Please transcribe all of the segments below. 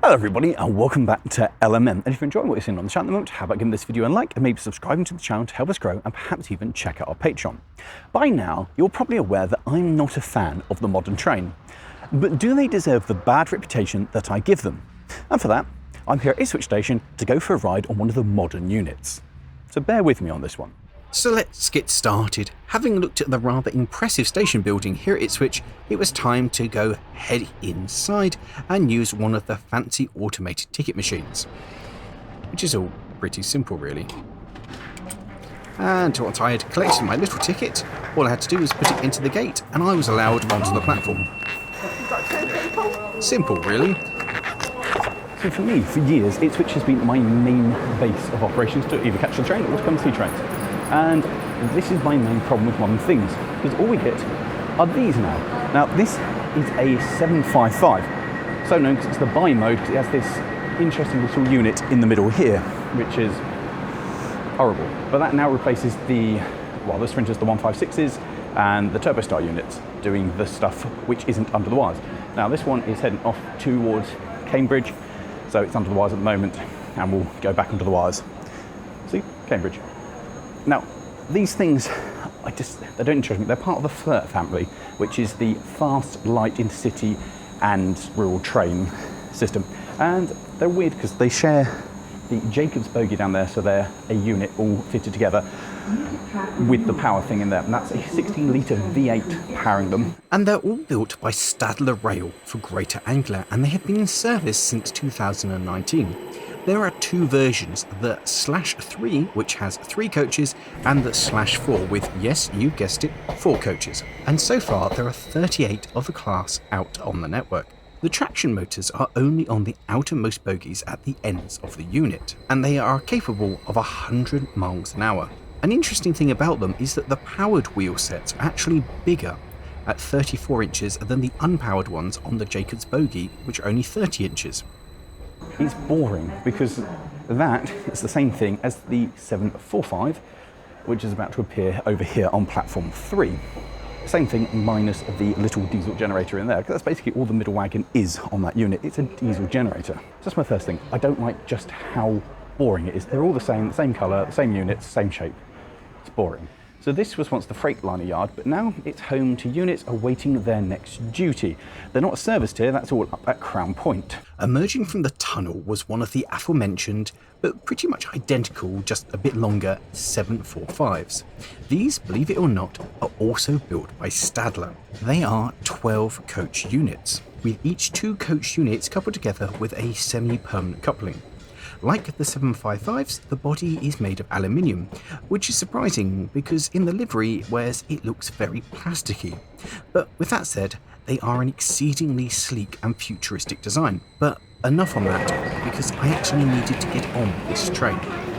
Hello everybody and welcome back to LMM. And if you're enjoying what you're seeing on the channel at the moment, how about giving this video a like and maybe subscribing to the channel to help us grow and perhaps even check out our Patreon. By now, you're probably aware that I'm not a fan of the modern train. But do they deserve the bad reputation that I give them? And for that, I'm here at Ipswich Station to go for a ride on one of the modern units. So bear with me on this one. So let's get started. Having looked at the rather impressive station building here at Ipswich, it was time to go head inside and use one of the fancy automated ticket machines. Which is all pretty simple really. And once I had collected my little ticket, all I had to do was put it into the gate and I was allowed onto the platform. Simple really. So for me, for years, Ipswich has been my main base of operations to either catch the train or to come see trains. And this is my main problem with modern things, because all we get are these now. Now this is a 755, so known because it's the buy mode, because it has this interesting little unit in the middle here, which is horrible. But that now replaces the Sprinters, the 156s, and the Turbostar units, doing the stuff which isn't under the wires. Now this one is heading off towards Cambridge, so it's under the wires at the moment, and we'll go back under the wires. See, Cambridge. Now, these things, they don't interest me. They're part of the FLIRT family, which is the fast, light, intercity and rural train system. And they're weird because they share the Jacobs bogie down there, so they're a unit all fitted together with the power thing in there. And that's a 16-litre V8 powering them. And they're all built by Stadler Rail for Greater Anglia, and they have been in service since 2019. There are two versions, the /3, which has 3 coaches, and the /4 with, yes, you guessed it, 4 coaches. And so far, there are 38 of the class out on the network. The traction motors are only on the outermost bogies at the ends of the unit, and they are capable of 100 miles an hour. An interesting thing about them is that the powered wheel sets are actually bigger at 34 inches than the unpowered ones on the Jacobs bogie, which are only 30 inches. It's boring because that is the same thing as the 745, which is about to appear over here on platform 3. Same thing minus the little diesel generator in there, because that's basically all the middle wagon is on that unit. It's a diesel generator. So that's my first thing. I don't like just how boring it is. They're all the same colour, same units, same shape. It's boring. So this was once the Freightliner yard, but now it's home to units awaiting their next duty. They're not serviced here, that's all up at Crown Point. Emerging from the tunnel was one of the aforementioned, but pretty much identical, just a bit longer, 745s. These, believe it or not, are also built by Stadler. They are 12 coach units, with each 2 coach units coupled together with a semi-permanent coupling. Like the 755s, the body is made of aluminium, which is surprising because in the livery, it looks very plasticky. But with that said, they are an exceedingly sleek and futuristic design. But enough on that, because I actually needed to get on this train.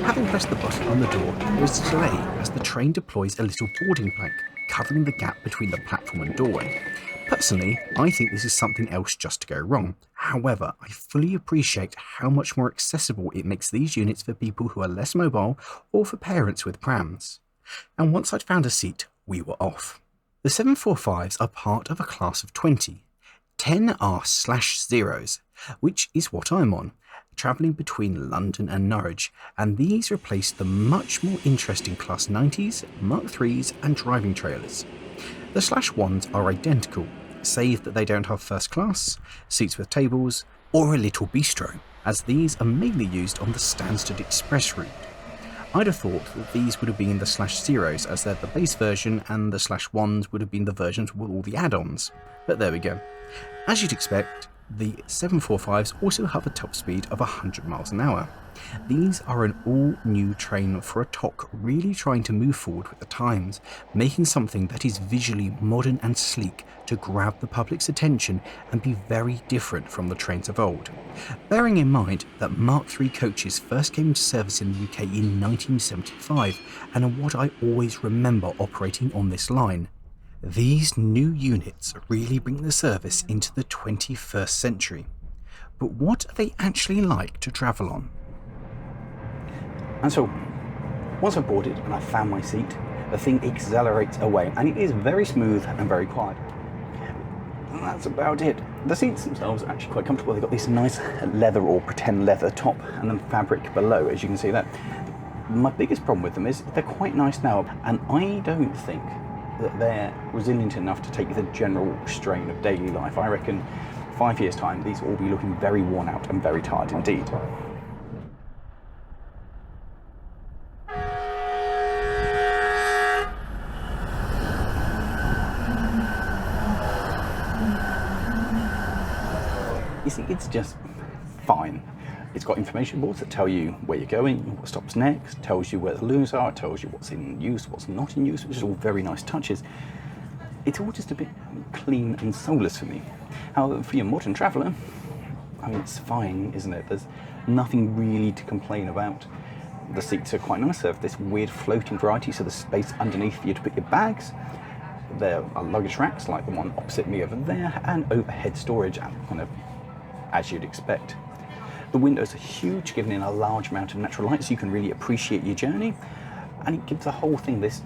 Having pressed the button on the door, there is a delay as the train deploys a little boarding plank, covering the gap between the platform and doorway. Personally, I think this is something else just to go wrong. However, I fully appreciate how much more accessible it makes these units for people who are less mobile or for parents with prams. And once I'd found a seat, we were off. The 745s are part of a class of 20. 10 are /0s, which is what I'm on, travelling between London and Norwich, and these replace the much more interesting Class 90s, Mark 3s and driving trailers. The /1s are identical, save that they don't have first class, seats with tables, or a little bistro, as these are mainly used on the Stansted Express route. I'd have thought that these would have been the /0s as they're the base version, and the /1s would have been the versions with all the add-ons, but there we go. As you'd expect, the 745s also have a top speed of 100 miles an hour. These are an all-new train for a TOC really trying to move forward with the times, making something that is visually modern and sleek to grab the public's attention and be very different from the trains of old. Bearing in mind that Mark III coaches first came into service in the UK in 1975 and are what I always remember operating on this line. These new units really bring the service into the 21st century. But what are they actually like to travel on? And so, once I've boarded and I've found my seat, the thing accelerates away, and it is very smooth and very quiet. And that's about it. The seats themselves are actually quite comfortable. They've got this nice leather or pretend leather top and then fabric below, as you can see that. My biggest problem with them is they're quite nice now, and I don't think that they're resilient enough to take the general strain of daily life. I reckon 5 years' time, these will all be looking very worn out and very tired indeed. You see, it's just fine. It's got information boards that tell you where you're going, what stops next, tells you where the loos are, tells you what's in use, what's not in use, which is all very nice touches. It's all just a bit clean and soulless for me. However, for your modern traveller, I mean, it's fine, isn't it? There's nothing really to complain about. The seats are quite nice. They have this weird floating variety, so there's space underneath for you to put your bags. There are luggage racks like the one opposite me over there, and overhead storage, kind of as you'd expect. The windows are huge, giving in a large amount of natural light so you can really appreciate your journey, and it gives the whole thing this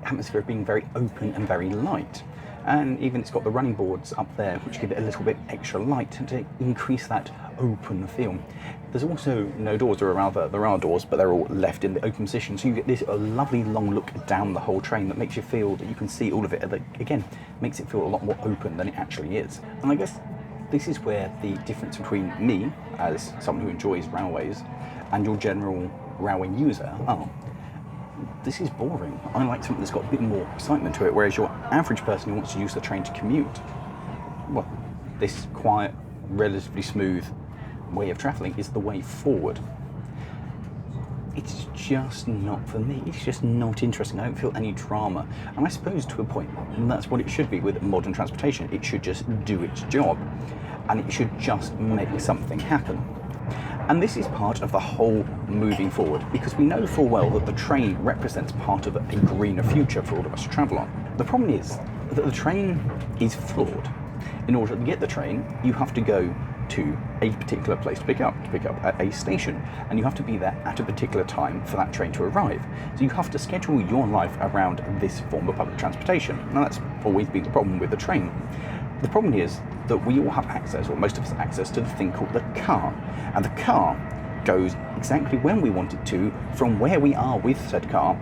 atmosphere of being very open and very light. And even it's got the running boards up there which give it a little bit extra light to increase that open feel. There's also no doors, or rather there are doors, but they're all left in the open position, so you get this lovely long look down the whole train that makes you feel that you can see all of it. That again makes it feel a lot more open than it actually is. And I guess this is where the difference between me, as someone who enjoys railways, and your general railway user are. This is boring. I like something that's got a bit more excitement to it, whereas your average person who wants to use the train to commute, well, this quiet, relatively smooth way of travelling is the way forward. It's just not for me. It's just not interesting. I don't feel any drama. And I suppose to a point, and that's what it should be with modern transportation. It should just do its job, and it should just make something happen. And this is part of the whole moving forward, because we know full well that the train represents part of a greener future for all of us to travel on. The problem is that the train is flawed. In order to get the train, you have to go to a particular place to pick up at a station, and you have to be there at a particular time for that train to arrive. So you have to schedule your life around this form of public transportation. Now that's always been the problem with the train. The problem is that we all have access, or most of us have access, to the thing called the car. And the car goes exactly when we want it to, from where we are with said car,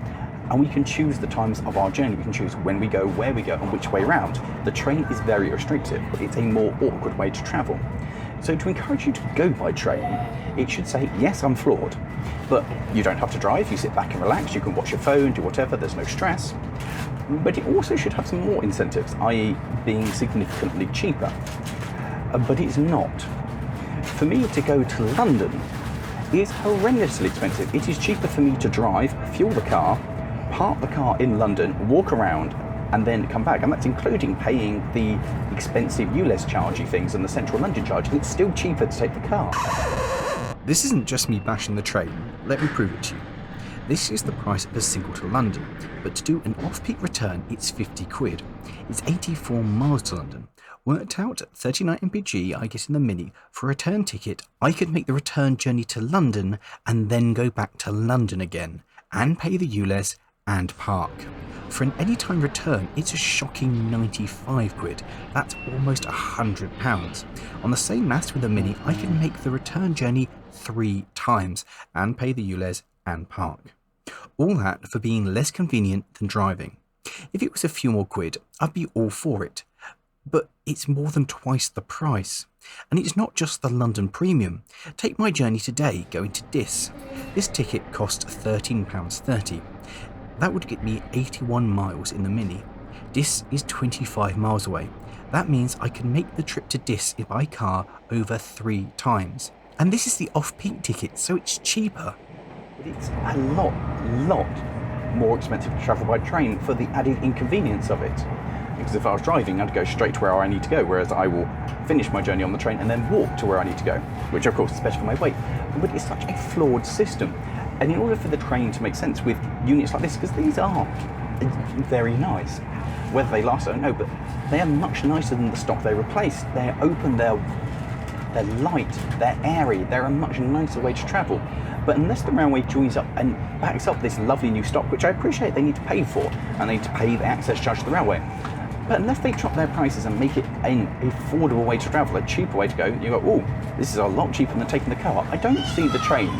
and we can choose the times of our journey. We can choose when we go, where we go, and which way round. The train is very restrictive, but it's a more awkward way to travel. So to encourage you to go by train, it should say, yes, I'm flawed, but you don't have to drive, you sit back and relax, you can watch your phone, do whatever, there's no stress. But it also should have some more incentives, i.e. being significantly cheaper. But it's not. For me to go to London is horrendously expensive. It is cheaper for me to drive, fuel the car, park the car in London, walk around, and then come back. And that's including paying the expensive ULEZ chargey things and the central London charge. It's still cheaper to take the car. This isn't just me bashing the train, let me prove it to you. This is the price of a single to London, but to do an off-peak return it's 50 quid. It's 84 miles to London. Worked out at 39 mpg I get in the Mini. For a return ticket, I could make the return journey to London and then go back to London again, and pay the ULEZ and park. For an anytime return, it's a shocking 95 quid. That's almost £100. On the same maths with the Mini, I can make the return journey 3 times and pay the ULEZ and park. All that for being less convenient than driving. If it was a few more quid, I'd be all for it. But it's more than twice the price. And it's not just the London Premium. Take my journey today going to Dis. This ticket cost £13.30. That would get me 81 miles in the Mini. Dis is 25 miles away. That means I can make the trip to Dis by car over 3 times. And this is the off-peak ticket, so it's cheaper. But it's a lot more expensive to travel by train for the added inconvenience of it. Because if I was driving, I'd go straight to where I need to go, whereas I will finish my journey on the train and then walk to where I need to go, which of course is better for my weight. But it's such a flawed system. And in order for the train to make sense with units like this, because these are very nice, whether they last, I don't know, but they are much nicer than the stock they replaced. They're open, they're light, they're airy, they're a much nicer way to travel. But unless the railway joins up and backs up this lovely new stock, which I appreciate they need to pay for, and they need to pay the access charge to the railway, But unless they drop their prices and make it an affordable way to travel, a cheaper way to go, you go, oh, this is a lot cheaper than taking the car. I don't see the train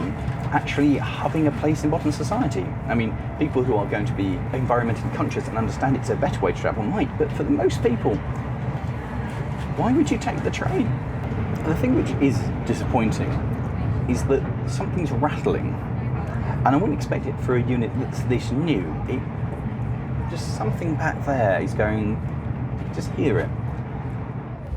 actually having a place in modern society. I mean, people who are going to be environmentally conscious and understand it's a better way to travel might, but for most people, why would you take the train? And the thing which is disappointing is that something's rattling, and I wouldn't expect it for a unit that's this new. Just something back there is going, just hear it.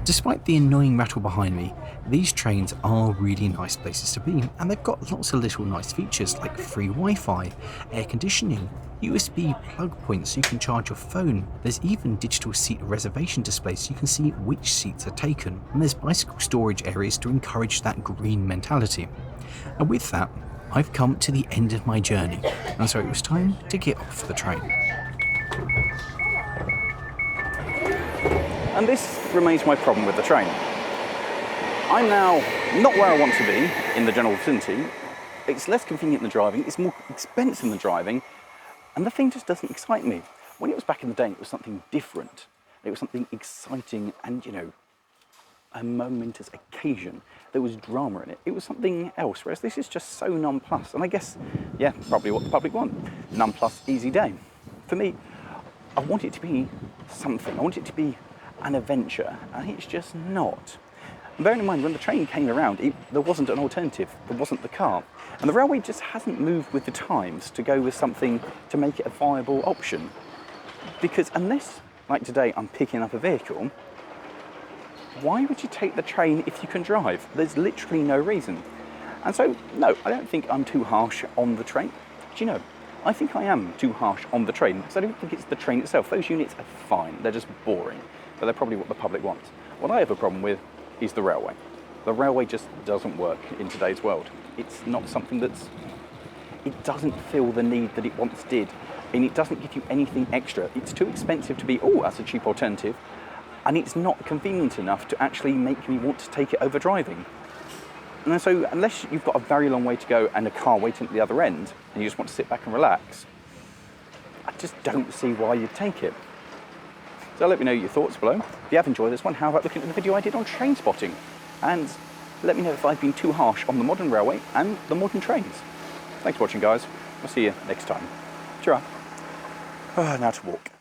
Despite the annoying rattle behind me, these trains are really nice places to be, and they've got lots of little nice features like free Wi-Fi, air conditioning, USB plug points so you can charge your phone. There's even digital seat reservation displays so you can see which seats are taken, and there's bicycle storage areas to encourage that green mentality. And with that, I've come to the end of my journey, and so it was time to get off the train. And this remains my problem with the train. I'm now not where I want to be in the general vicinity. It's less convenient than driving, it's more expensive than driving, and the thing just doesn't excite me. When it was back in the day, it was something different. It was something exciting and, a momentous occasion. There was drama in it. It was something else, whereas this is just so nonplussed. And I guess, yeah, probably what the public want. Nonplussed, easy day. For me, I want it to be something. I want it to be an adventure, and it's just not. And bearing in mind, when the train came around, there wasn't an alternative. There wasn't the car. And the railway just hasn't moved with the times to go with something to make it a viable option. Because unless, like today, I'm picking up a vehicle, why would you take the train if you can drive? There's literally no reason. And so, no, I don't think I'm too harsh on the train. Do you know, I think I am too harsh on the train, because I don't think it's the train itself. Those units are fine, they're just boring, but they're probably what the public wants. What I have a problem with is the railway. The railway just doesn't work in today's world. It's not something it doesn't feel the need that it once did, and it doesn't give you anything extra. It's too expensive to be, oh, that's a cheap alternative, and it's not convenient enough to actually make me want to take it over driving. And so unless you've got a very long way to go and a car waiting at the other end, and you just want to sit back and relax, I just don't see why you'd take it. So let me know your thoughts below. If you have enjoyed this one, how about looking at the video I did on train spotting? And let me know if I've been too harsh on the modern railway and the modern trains. Thanks for watching, guys. I'll see you next time. Ta-ra. Now to walk.